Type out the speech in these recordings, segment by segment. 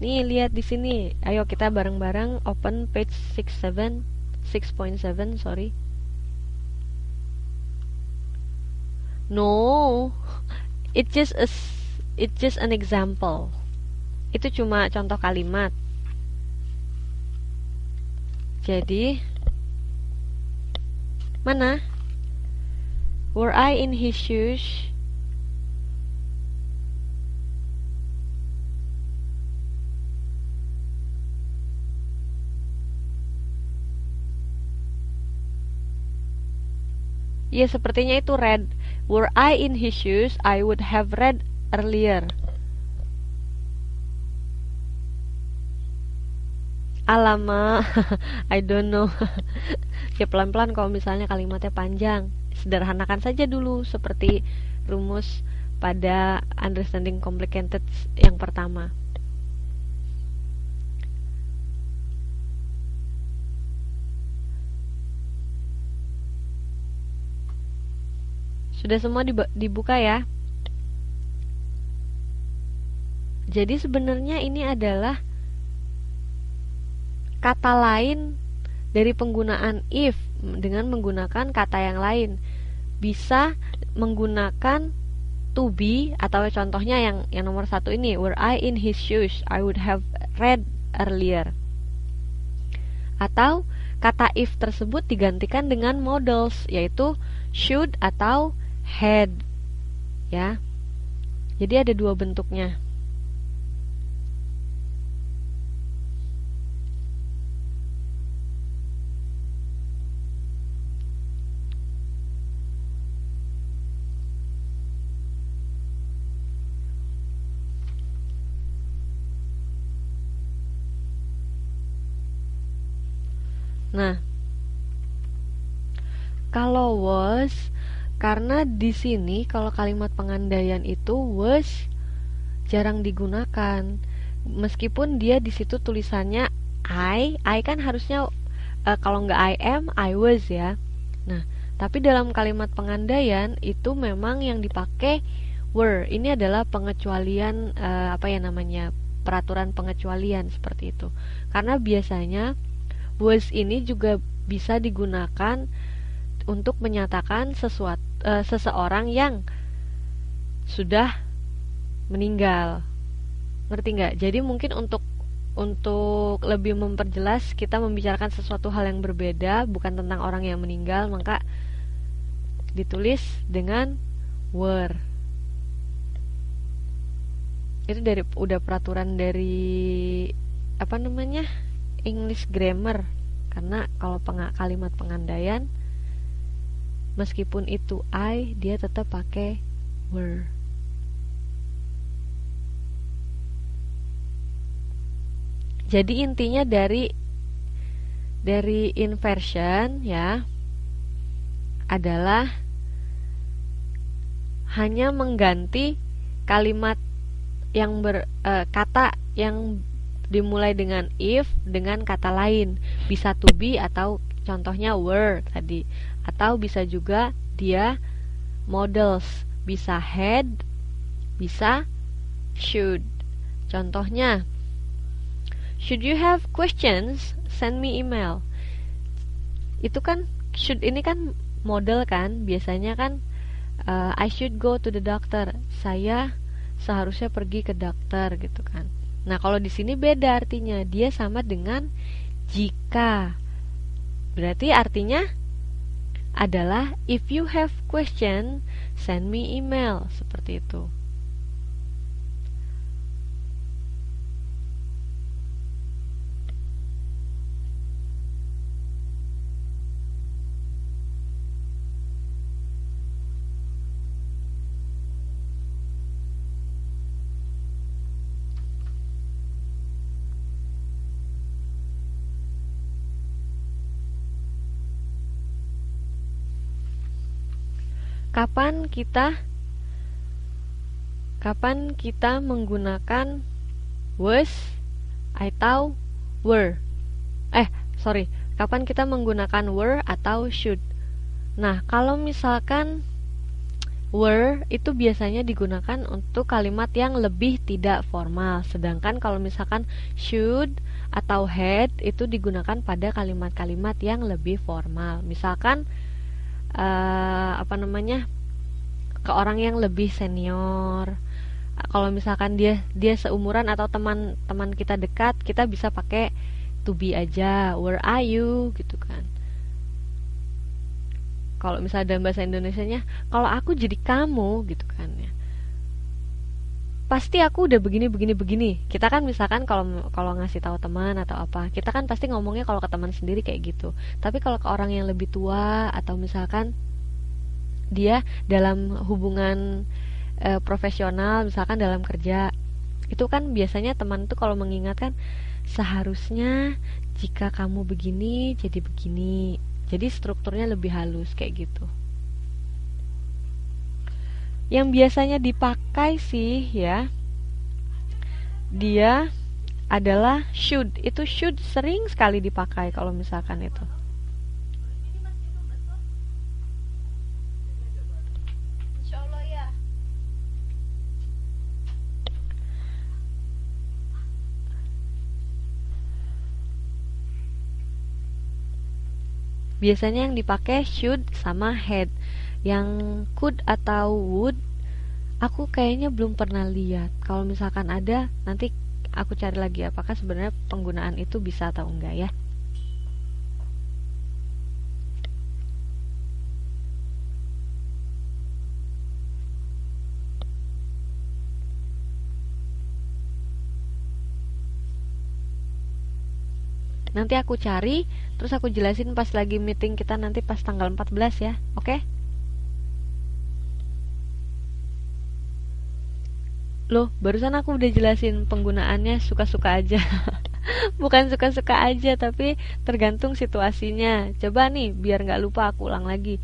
Nih, lihat di sini. Ayo kita bareng-bareng open page 6.7, sorry. No, it's just an example. Itu cuma contoh kalimat. Jadi, mana? Were I in his shoes? Ya, sepertinya itu read. Were I in his shoes, I would have read earlier. Alamak, I don't know. Ya pelan-pelan kalau misalnya kalimatnya panjang. Sederhanakan saja dulu seperti rumus pada understanding complicated yang pertama. Sudah semua dibuka ya. Jadi sebenarnya ini adalah kata lain dari penggunaan if dengan menggunakan kata yang lain. Bisa menggunakan to be atau contohnya yang nomor 1 ini, were I in his shoes, I would have read earlier. Atau kata if tersebut digantikan dengan modals, yaitu should atau had, ya. Jadi ada dua bentuknya. Nah, kalau was, karena di sini kalau kalimat pengandaian itu was jarang digunakan. Meskipun dia di situ tulisannya I kan harusnya kalau nggak I am, I was ya. Nah, tapi dalam kalimat pengandaian itu memang yang dipakai were. Ini adalah pengecualian peraturan pengecualian seperti itu. Karena biasanya was ini juga bisa digunakan untuk menyatakan seseorang yang sudah meninggal. Ngerti nggak? Jadi mungkin untuk lebih memperjelas kita membicarakan sesuatu hal yang berbeda, bukan tentang orang yang meninggal, maka ditulis dengan were. Itu udah peraturan dari English grammar. Karena kalau kalimat pengandaian meskipun itu I, dia tetap pakai were. Jadi intinya dari inversion ya adalah hanya mengganti kalimat yang kata yang dimulai dengan if dengan kata lain, bisa to be atau contohnya were tadi, atau bisa juga dia models, bisa had, bisa should. Contohnya, should you have questions, send me email. Itu kan should ini kan model kan, biasanya kan I should go to the doctor. Saya seharusnya pergi ke dokter gitu kan. Nah, kalau di sini beda artinya. Dia sama dengan jika. Berarti artinya adalah if you have question, send me email. Seperti itu. Kapan kita menggunakan was atau were? Kapan kita menggunakan were atau should? Nah, kalau misalkan Were itu biasanya digunakan untuk kalimat yang lebih tidak formal, sedangkan kalau misalkan should atau had itu digunakan pada kalimat-kalimat yang lebih formal. Misalkan apa namanya, ke orang yang lebih senior. Kalau misalkan dia seumuran atau teman-teman kita dekat, kita bisa pakai to be aja, where are you gitu kan. Kalau misalnya dalam bahasa Indonesianya, kalau aku jadi kamu gitu kan ya, pasti aku udah begini begini begini. Kita kan misalkan kalau kalau ngasih tahu teman atau apa, kita kan pasti ngomongnya kalau ke teman sendiri kayak gitu. Tapi kalau ke orang yang lebih tua atau misalkan dia dalam hubungan profesional, misalkan dalam kerja, itu kan biasanya teman tuh kalau mengingatkan, seharusnya jika kamu begini jadi begini. Jadi strukturnya lebih halus kayak gitu. Yang biasanya dipakai sih ya, dia adalah should. Itu should sering sekali dipakai kalau misalkan itu. Biasanya yang dipakai should sama had. Yang could atau would, aku kayaknya belum pernah lihat. Kalau misalkan ada, nanti aku cari lagi apakah sebenarnya penggunaan itu bisa atau enggak ya. Nanti aku cari, terus aku jelasin pas lagi meeting kita nanti pas tanggal 14 ya. Oke? Loh, barusan aku udah jelasin penggunaannya suka-suka aja. Bukan suka-suka aja, tapi tergantung situasinya. Coba nih, biar nggak lupa aku ulang lagi.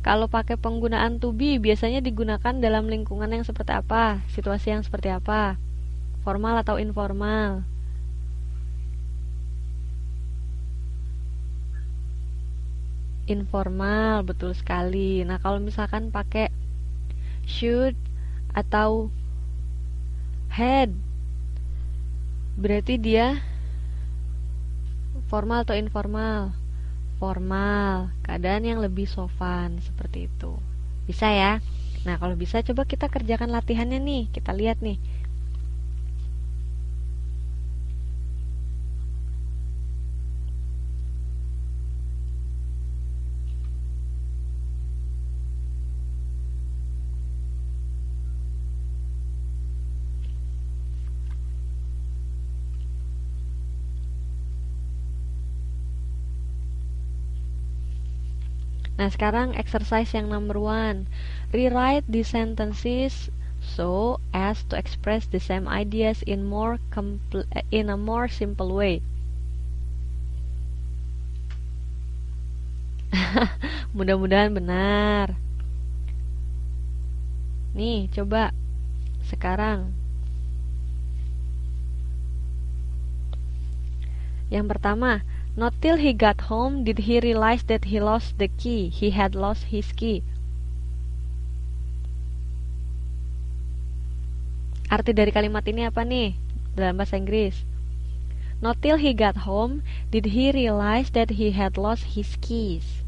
Kalau pakai penggunaan to be, biasanya digunakan dalam lingkungan yang seperti apa? Situasi yang seperti apa? Formal atau informal? Informal, betul sekali. Nah, kalau misalkan pakai should atau had, berarti dia formal atau informal? Formal, keadaan yang lebih sopan seperti itu. Bisa ya? Nah, kalau bisa coba kita kerjakan latihannya nih. Kita lihat nih. Nah, sekarang exercise yang number one. Rewrite the sentences so as to express the same ideas in a more simple way. Mudah-mudahan benar. Nih, coba sekarang. Yang pertama, not till he got home did he realize that he lost the key. He had lost his key. Arti dari kalimat ini apa nih dalam bahasa Inggris? Not till he got home did he realize that he had lost his keys.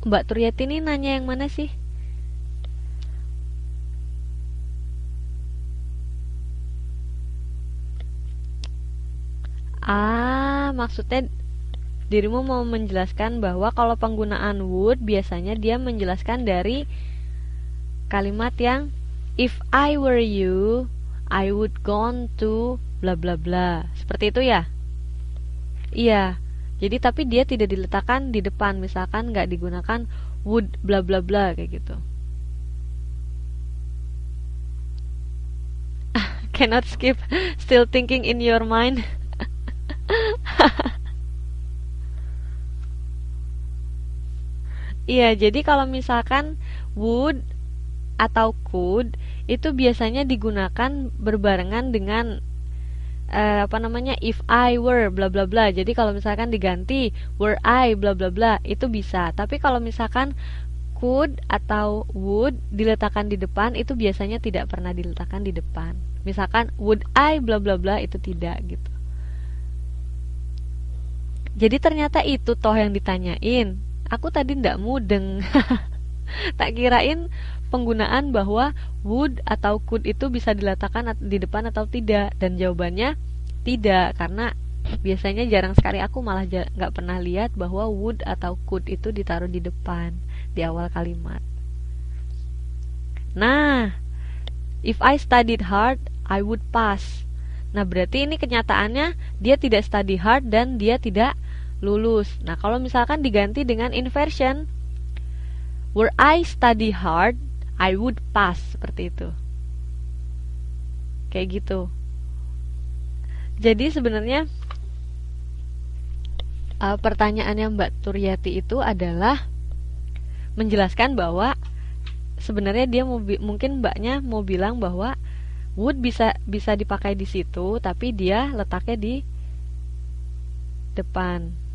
Mbak Turyati ini nanya yang mana sih? Maksudnya dirimu mau menjelaskan bahwa kalau penggunaan would biasanya dia menjelaskan dari kalimat yang if I were you, I would gone to bla bla bla. Seperti itu ya? Iya. Jadi tapi dia tidak diletakkan di depan, misalkan nggak digunakan would bla bla bla kayak gitu. Cannot skip, still thinking in your mind. Iya, jadi kalau misalkan would atau could itu biasanya digunakan berbarengan dengan if I were bla bla bla. Jadi kalau misalkan diganti were I bla bla bla itu bisa. Tapi kalau misalkan could atau would diletakkan di depan itu biasanya tidak pernah diletakkan di depan. Misalkan would I bla bla bla itu tidak gitu. Jadi ternyata itu toh yang ditanyain. Aku tadi ndak mudeng. Tak kirain penggunaan bahwa would atau could itu bisa diletakkan di depan atau tidak, dan jawabannya tidak, karena biasanya jarang sekali, aku malah nggak pernah lihat bahwa would atau could itu ditaruh di depan di awal kalimat. Nah, if I studied hard, I would pass. Nah, berarti ini kenyataannya dia tidak study hard dan dia tidak lulus. Nah, kalau misalkan diganti dengan inversion, were I study hard, I would pass, seperti itu. Kayak gitu. Jadi sebenarnya pertanyaannya Mbak Turyati itu adalah menjelaskan bahwa sebenarnya dia mungkin mbaknya mau bilang bahwa would bisa dipakai di situ, tapi dia letaknya di depan.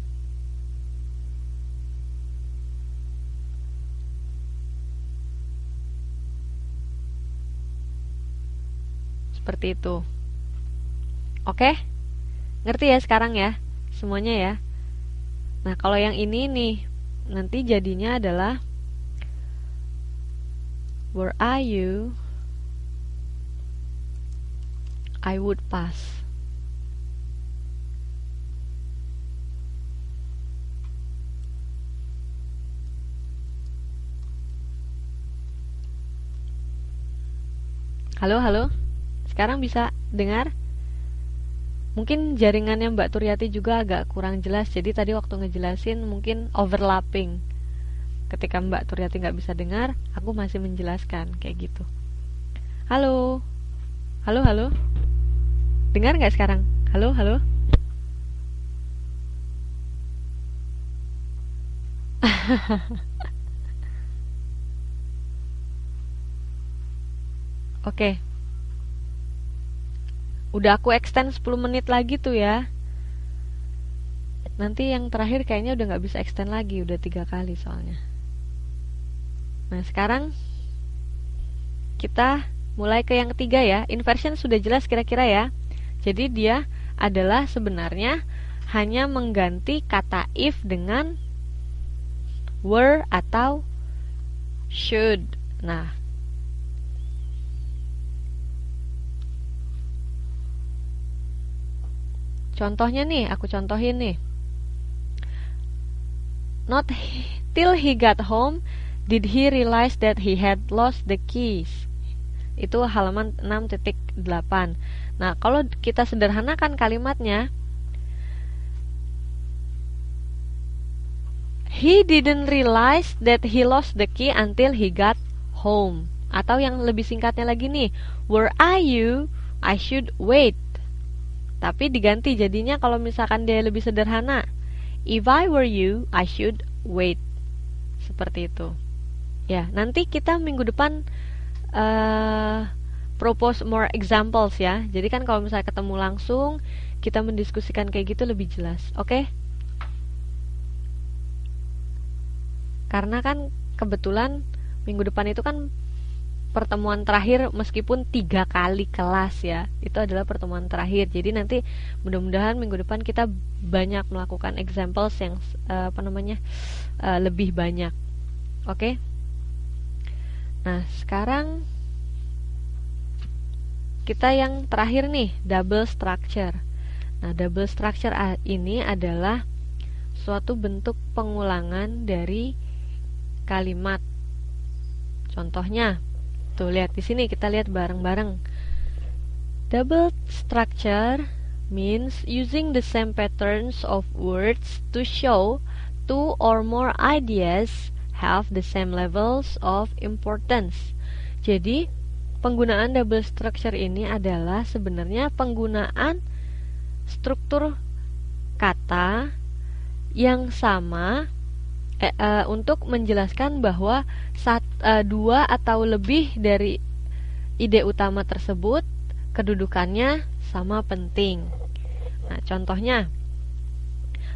Seperti itu. Oke? Ngerti ya sekarang ya? Semuanya ya? Nah, kalau yang ini nih, nanti jadinya adalah were I you, I would pass. Halo, halo? Sekarang bisa dengar? Mungkin jaringannya Mbak Turyati juga agak kurang jelas, jadi tadi waktu ngejelasin mungkin overlapping. Ketika Mbak Turyati nggak bisa dengar, aku masih menjelaskan kayak gitu. Halo, halo, halo, dengar nggak sekarang? Halo, halo. Oke. Udah aku extend 10 menit lagi tuh ya. Nanti yang terakhir kayaknya udah gak bisa extend lagi, udah 3 kali soalnya. Nah, sekarang kita mulai ke yang ketiga ya. Inversion sudah jelas kira-kira ya. Jadi dia adalah sebenarnya hanya mengganti kata if dengan were atau should. Nah, contohnya nih, aku contohin nih. Not till he got home did he realize that he had lost the keys. Itu halaman 6.8. Nah, kalau kita sederhanakan kalimatnya, he didn't realize that he lost the key until he got home. Atau yang lebih singkatnya lagi nih, were I you, I should wait. Tapi diganti jadinya kalau misalkan dia lebih sederhana, if I were you, I should wait. Seperti itu. Ya, nanti kita minggu depan propose more examples ya. Jadi kan kalau misalnya ketemu langsung, kita mendiskusikan kayak gitu lebih jelas. Oke? Karena kan kebetulan minggu depan itu kan pertemuan terakhir, meskipun 3 kali kelas ya, itu adalah pertemuan terakhir. Jadi nanti mudah-mudahan minggu depan kita banyak melakukan examples yang lebih banyak. Oke? Nah, sekarang kita yang terakhir nih, double structure. Nah, double structure ini adalah suatu bentuk pengulangan dari kalimat. Contohnya, tuh lihat di sini, kita lihat bareng-bareng. Double structure means using the same patterns of words to show two or more ideas have the same levels of importance. Jadi, penggunaan double structure ini adalah sebenarnya penggunaan struktur kata yang sama untuk menjelaskan bahwa dua atau lebih dari ide utama tersebut kedudukannya sama penting. Nah, contohnya,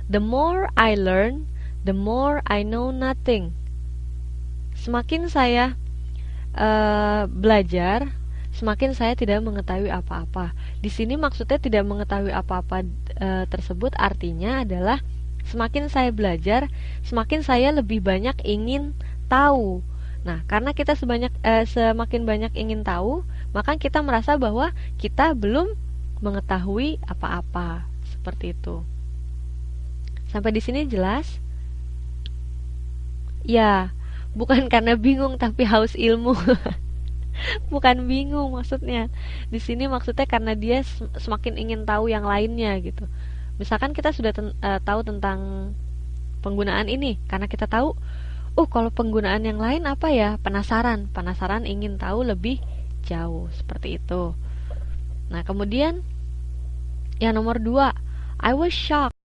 the more I learn, the more I know nothing. Semakin saya belajar, semakin saya tidak mengetahui apa-apa. Di sini maksudnya tidak mengetahui apa-apa tersebut artinya adalah semakin saya belajar, semakin saya lebih banyak ingin tahu. Nah, karena kita semakin banyak ingin tahu, maka kita merasa bahwa kita belum mengetahui apa-apa. Seperti itu. Sampai di sini jelas? Ya, bukan karena bingung tapi haus ilmu. Bukan bingung maksudnya. Di sini maksudnya karena dia semakin ingin tahu yang lainnya gitu. Misalkan kita sudah tahu tentang penggunaan ini, karena kita tahu, kalau penggunaan yang lain apa ya? Penasaran ingin tahu lebih jauh, seperti itu. Nah, kemudian yang nomor 2, I was shocked